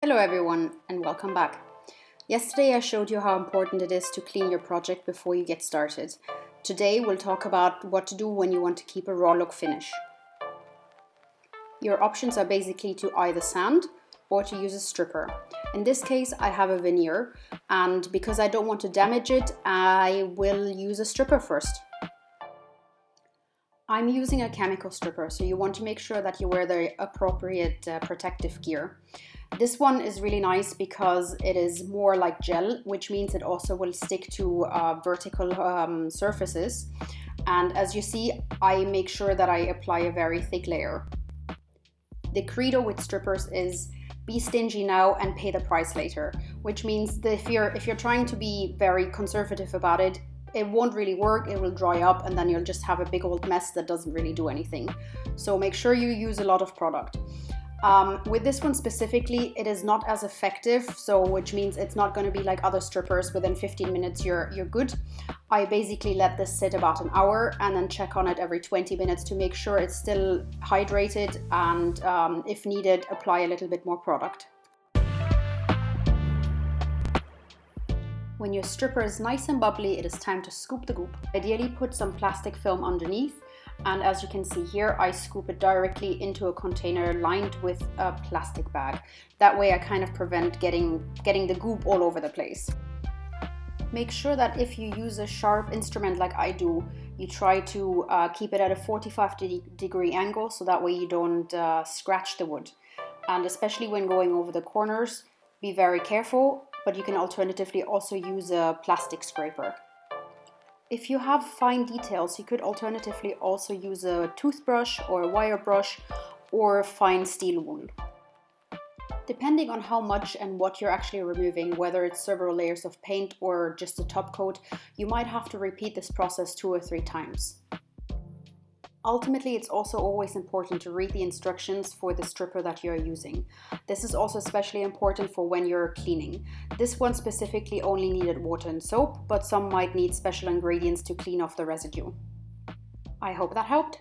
Hello everyone and welcome back. Yesterday I showed you how important it is to clean your project before you get started. Today we'll talk about what to do when you want to keep a raw look finish. Your options are basically to either sand or to use a stripper. In this case I have a veneer, and because I don't want to damage it, I will use a stripper first. I'm using a chemical stripper, so you want to make sure that you wear the appropriate protective gear. This one is really nice because it is more like gel, which means it also will stick to vertical surfaces. And as you see, I make sure that I apply a very thick layer. The credo with strippers is be stingy now and pay the price later, which means that if you're trying to be very conservative about it, it won't really work, it will dry up, and then you'll just have a big old mess that doesn't really do anything. So make sure you use a lot of product. With this one specifically, it is not as effective, so which means it's not going to be like other strippers. Within 15 minutes you're good. I basically let this sit about an hour and then check on it every 20 minutes to make sure it's still hydrated, and if needed, apply a little bit more product. When your stripper is nice and bubbly, it is time to scoop the goop. Ideally put some plastic film underneath, and as you can see here, I scoop it directly into a container lined with a plastic bag. That way I kind of prevent getting the goop all over the place. Make sure that if you use a sharp instrument like I do, you try to keep it at a 45-degree angle, so that way you don't scratch the wood. And especially when going over the corners, be very careful. But you can alternatively also use a plastic scraper. If you have fine details, you could alternatively also use a toothbrush or a wire brush or fine steel wool. Depending on how much and what you're actually removing, whether it's several layers of paint or just a top coat, you might have to repeat this process 2 or 3 times. Ultimately, it's also always important to read the instructions for the stripper that you're using. This is also especially important for when you're cleaning. This one specifically only needed water and soap, but some might need special ingredients to clean off the residue. I hope that helped.